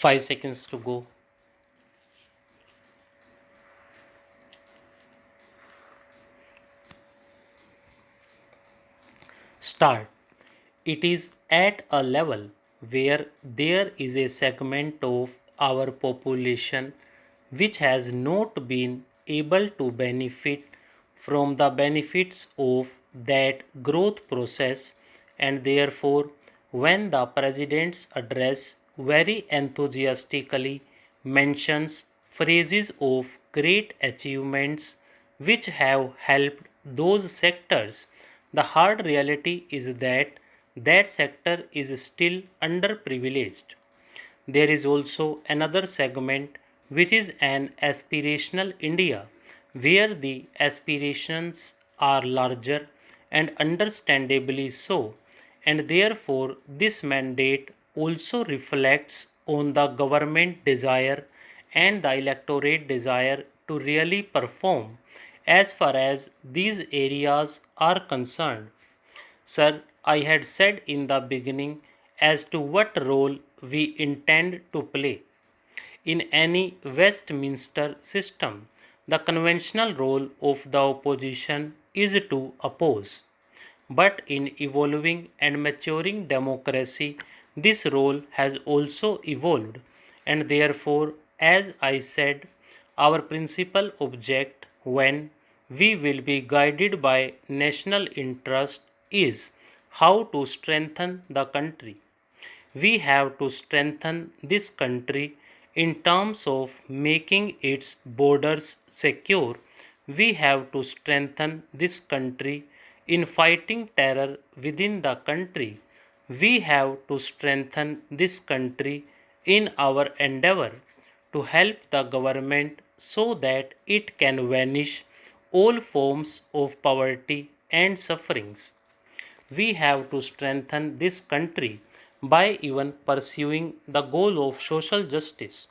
5 seconds to go. Start. It is at a level where there is a segment of our population which has not been able to benefit from the benefits of that growth process, and therefore, when the President's address very enthusiastically mentions phrases of great achievements which have helped those sectors, the hard reality is that that sector is still underprivileged. There is also another segment which is an aspirational India, where the aspirations are larger and understandably so, and therefore this mandate also reflects on the government desire and the electorate desire to really perform as far as these areas are concerned. Sir, I had said in the beginning as to what role we intend to play. In any Westminster system, the conventional role of the opposition is to oppose. But in evolving and maturing democracy, this role has also evolved, and therefore, as I said, our principal object when we will be guided by national interest is how to strengthen the country. We have to strengthen this country in terms of making its borders secure. We have to strengthen this country in fighting terror within the country. We have to strengthen this country in our endeavor to help the government so that it can vanish all forms of poverty and sufferings. We have to strengthen this country by even pursuing the goal of social justice.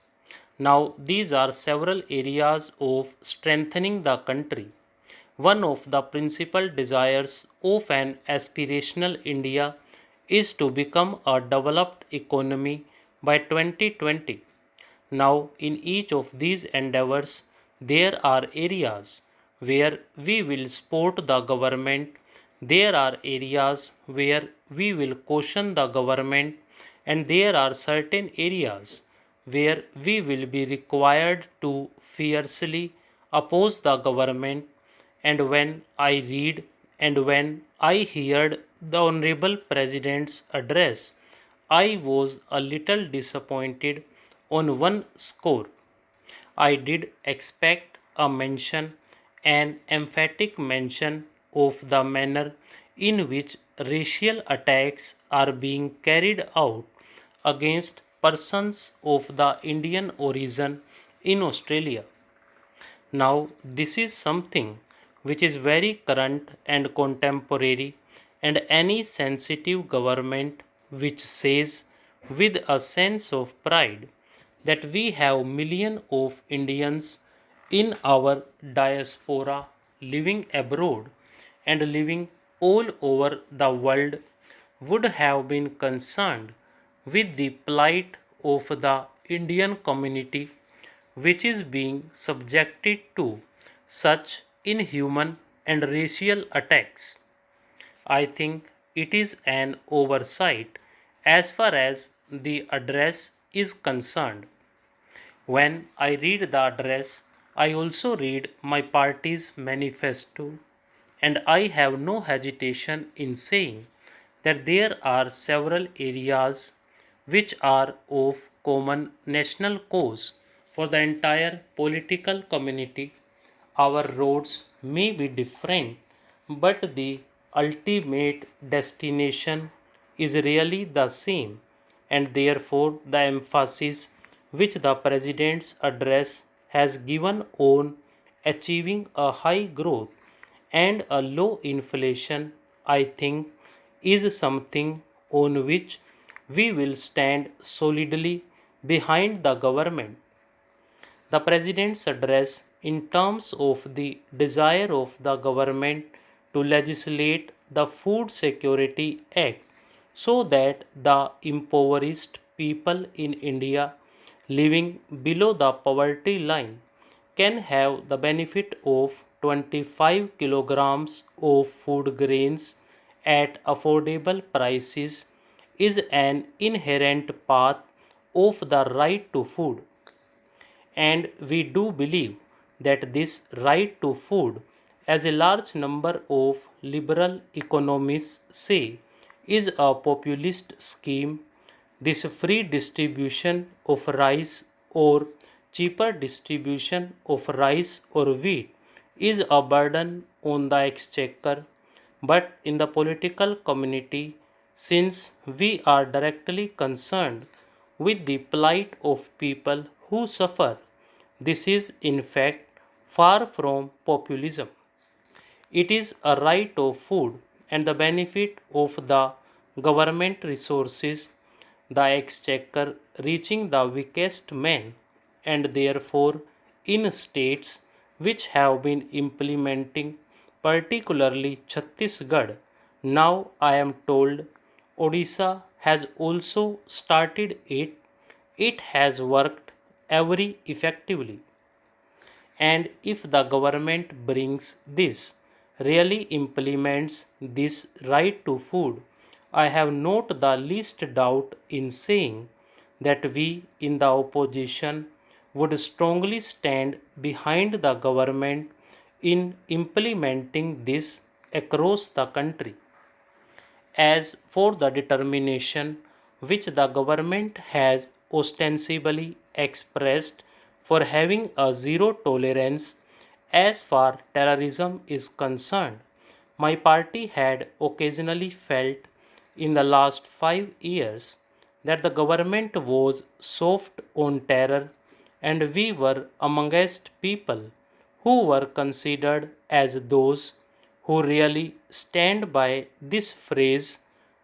Now, these are several areas of strengthening the country. One of the principal desires of an aspirational India is to become a developed economy by 2020. Now, in each of these endeavors, there are areas where we will support the government, there are areas where we will caution the government, and there are certain areas where we will be required to fiercely oppose the government. And when I read and when I heard the Honorable President's address, I was a little disappointed on one score. I did expect a mention, an emphatic mention of the manner in which racial attacks are being carried out against persons of the Indian origin in Australia. Now, this is something which is very current and contemporary, and any sensitive government which says with a sense of pride that we have millions of Indians in our diaspora living abroad and living all over the world would have been concerned with the plight of the Indian community which is being subjected to such inhuman and racial attacks. I think it is an oversight as far as the address is concerned. When I read the address, I also read my party's manifesto, and I have no hesitation in saying that there are several areas which are of common national cause for the entire political community. Our roads may be different, but the ultimate destination is really the same, and therefore the emphasis which the President's address has given on achieving a high growth and a low inflation, I think, is something on which we will stand solidly behind the government. The President's address, in terms of the desire of the government to legislate the Food Security Act so that the impoverished people in India living below the poverty line can have the benefit of 25 kilograms of food grains at affordable prices is an inherent path of the right to food. And we do believe that this right to food, as a large number of liberal economists say, is a populist scheme. This free distribution of rice or cheaper distribution of rice or wheat is a burden on the exchequer, but in the political community, since we are directly concerned with the plight of people who suffer, this is in fact far from populism. It is a right of food and the benefit of the government resources, the exchequer reaching the weakest men, and therefore in states which have been implementing, particularly Chhattisgarh. Now I am told Odisha has also started it. It has worked very effectively. And if the government brings this, really implements this right to food, I have not the least doubt in saying that we in the opposition would strongly stand behind the government in implementing this across the country. As for the determination which the government has ostensibly expressed for having a zero tolerance as far terrorism is concerned, my party had occasionally felt in the last 5 years that the government was soft on terror, and we were amongst people who were considered as those who really stand by this phrase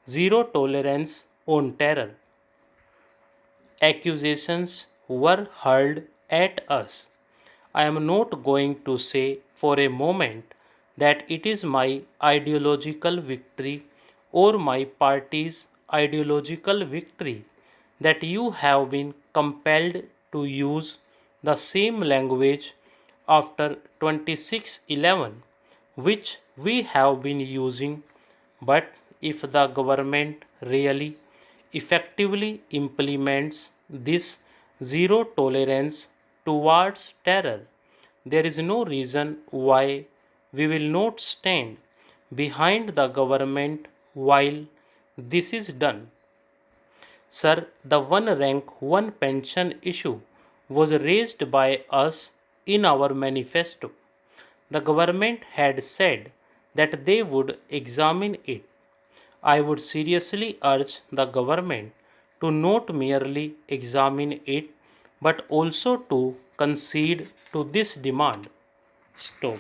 zero tolerance on terror. Accusations were hurled at us. I am not going to say for a moment that it is my ideological victory or my party's ideological victory that you have been compelled to use the same language after 2611 which we have been using, but if the government really effectively implements this zero tolerance towards terror, there is no reason why we will not stand behind the government while this is done. Sir, the one rank, one pension issue was raised by us in our manifesto. The government had said that they would examine it. I would seriously urge the government to not merely examine it but also to concede to this demand. Stop.